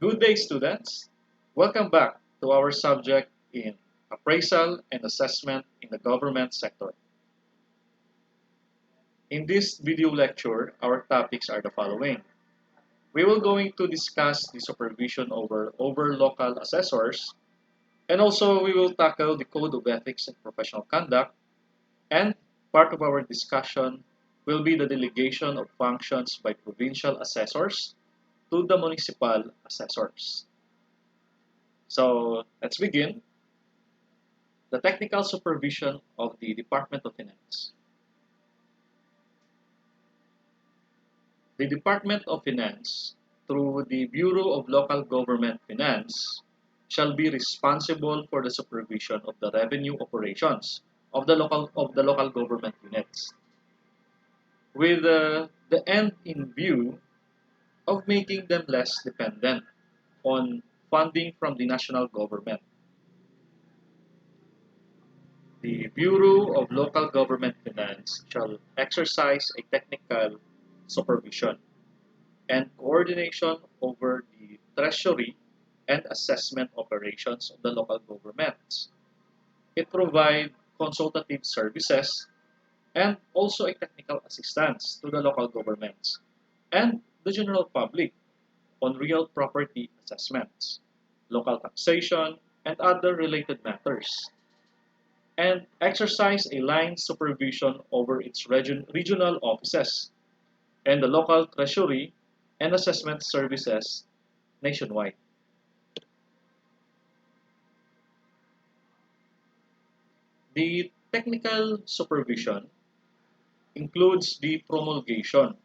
Good day, students. Welcome back to our subject in appraisal and assessment in the government sector. In this video lecture, our topics are the following. We will going to discuss the supervision over local assessors, and also we will tackle the code of ethics and professional conduct, and part of our discussion will be the delegation of functions by provincial assessors to the municipal assessors. So let's begin. The technical supervision of the Department of Finance. The Department of Finance, through the Bureau of Local Government Finance, shall be responsible for the supervision of the revenue operations of the local government units, with the end in view of making them less dependent on funding from the national government. The Bureau of Local Government Finance shall exercise a technical supervision and coordination over the treasury and assessment operations of the local governments. It provides consultative services and also a technical assistance to the local governments and the general public on real property assessments, local taxation, and other related matters, and exercise a line supervision over its regional offices and the local treasury and assessment services nationwide. The technical supervision includes the promulgation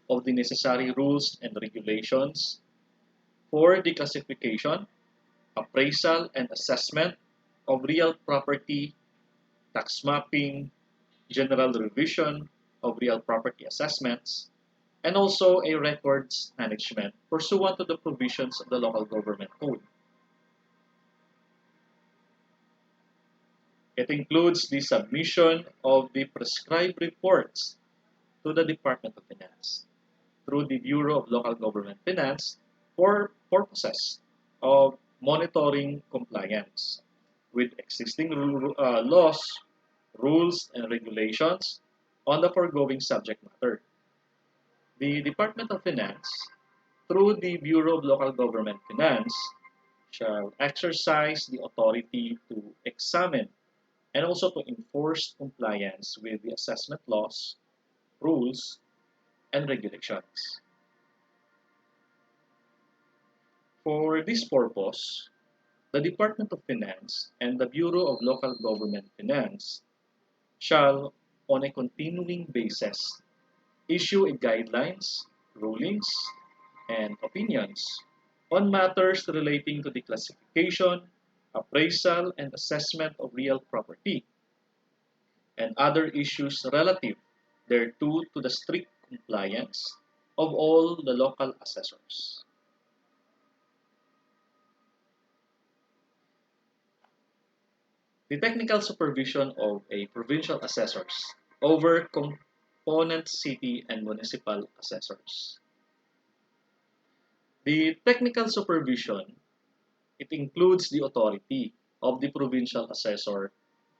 of the necessary rules and regulations for the classification, appraisal, and assessment of real property, tax mapping, general revision of real property assessments, and also a records management pursuant to the provisions of the local government code. It includes the submission of the prescribed reports to the Department of Finance through the Bureau of Local Government Finance for purposes of monitoring compliance with existing laws, rules, and regulations on the foregoing subject matter. The Department of Finance, through the Bureau of Local Government Finance, shall exercise the authority to examine and also to enforce compliance with the assessment laws, rules, and regulations. For this purpose, the Department of Finance and the Bureau of Local Government Finance shall, on a continuing basis, issue a guidelines, rulings, and opinions on matters relating to the classification, appraisal, and assessment of real property, and other issues relative thereto to the strict compliance of all the local assessors. The technical supervision of a provincial assessors over component city and municipal assessors. The technical supervision, it includes the authority of the provincial assessor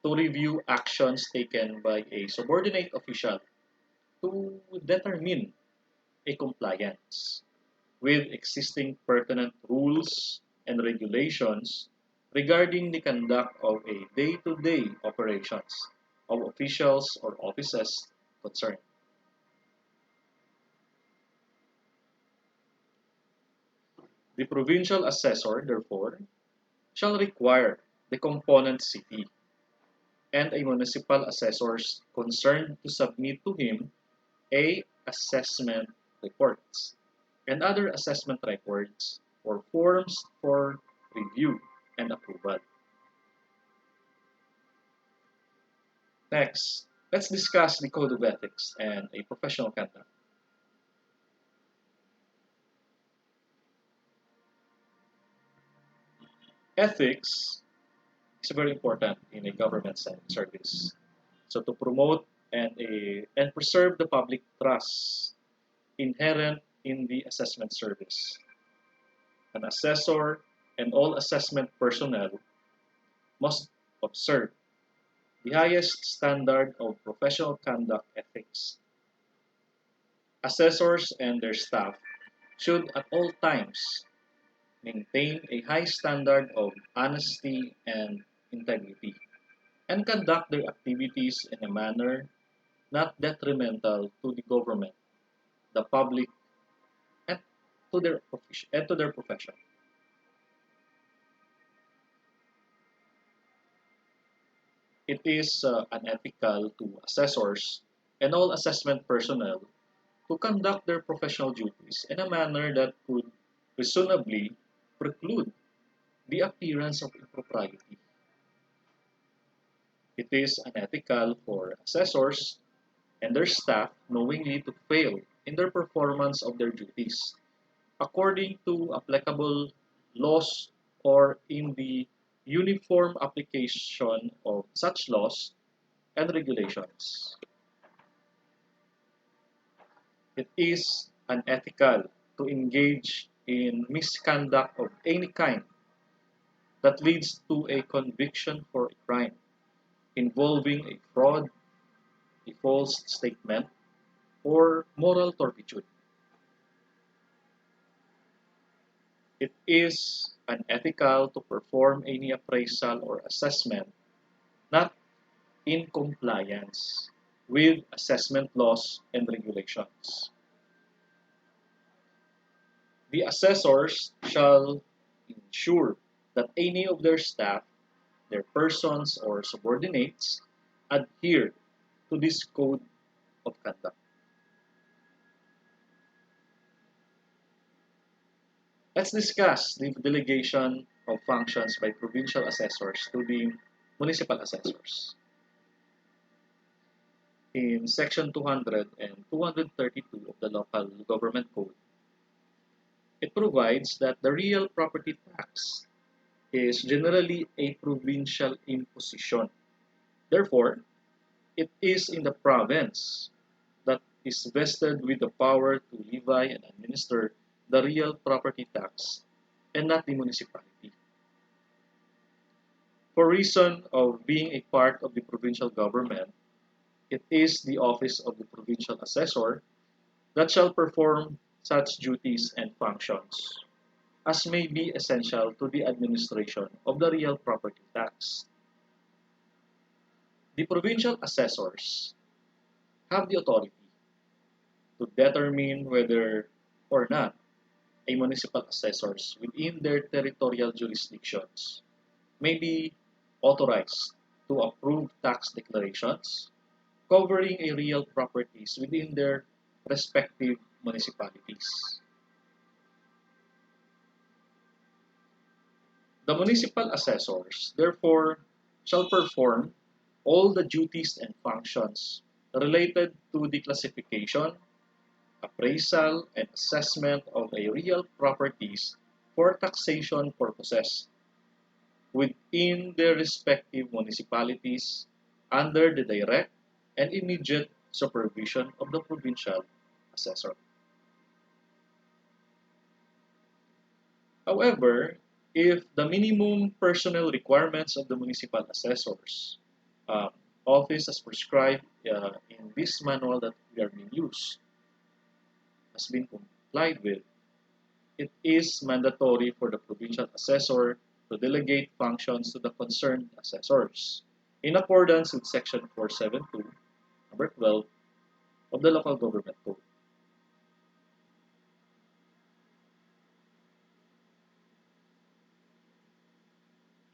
to review actions taken by a subordinate official to determine a compliance with existing pertinent rules and regulations regarding the conduct of a day-to-day operations of officials or offices concerned. The provincial assessor, therefore, shall require the component city and a municipal assessors concerned to submit to him a assessment reports and other assessment records or forms for review and approval. Next, let's discuss the code of ethics and a professional conduct. Ethics is very important in a government service. So to promote and preserve the public trust inherent in the assessment service. An assessor and all assessment personnel must observe the highest standard of professional conduct ethics. Assessors and their staff should at all times maintain a high standard of honesty and integrity, and conduct their activities in a manner not detrimental to the government, the public, and to their profession. It is unethical to assessors and all assessment personnel to conduct their professional duties in a manner that could reasonably preclude the appearance of impropriety. It is unethical for assessors and their staff knowingly to fail in their performance of their duties according to applicable laws or in the uniform application of such laws and regulations. It is unethical to engage in misconduct of any kind that leads to a conviction for a crime involving a fraud, a false statement, or moral turpitude. It is unethical to perform any appraisal or assessment not in compliance with assessment laws and regulations. The assessors shall ensure that any of their staff, their persons, or subordinates adhere to this code of conduct. Let's discuss the delegation of functions by provincial assessors to the municipal assessors. In Section 200 and 232 of the Local Government Code, it provides that the real property tax is generally a provincial imposition. Therefore, it is in the province that is vested with the power to levy and administer the real property tax and not the municipality. For reason of being a part of the provincial government, it is the office of the provincial assessor that shall perform such duties and functions as may be essential to the administration of the real property tax. The provincial assessors have the authority to determine whether or not a municipal assessors within their territorial jurisdictions may be authorized to approve tax declarations covering a real properties within their respective municipalities. The municipal assessors, therefore, shall perform all the duties and functions related to the classification, appraisal, and assessment of a real properties for taxation purposes within their respective municipalities under the direct and immediate supervision of the provincial assessor. However, if the minimum personnel requirements of the municipal assessors um, office as prescribed in this manual that we are being used has been complied with, it is mandatory for the provincial assessor to delegate functions to the concerned assessors in accordance with Section 472, number 12 of the Local Government Code.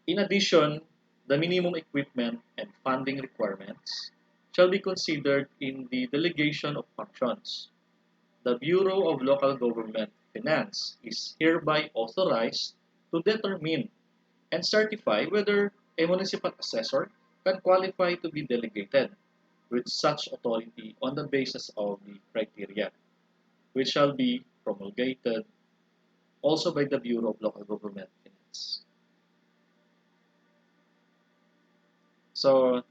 In addition, the minimum equipment and funding requirements shall be considered in the delegation of functions. The Bureau of Local Government Finance is hereby authorized to determine and certify whether a municipal assessor can qualify to be delegated with such authority on the basis of the criteria, which shall be promulgated also by the Bureau of Local Government Finance. So,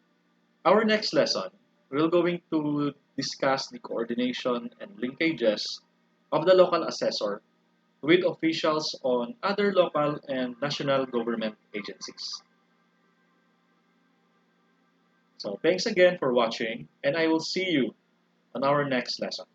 our next lesson, we're going to discuss the coordination and linkages of the local assessor with officials on other local and national government agencies. So thanks again for watching, and I will see you on our next lesson.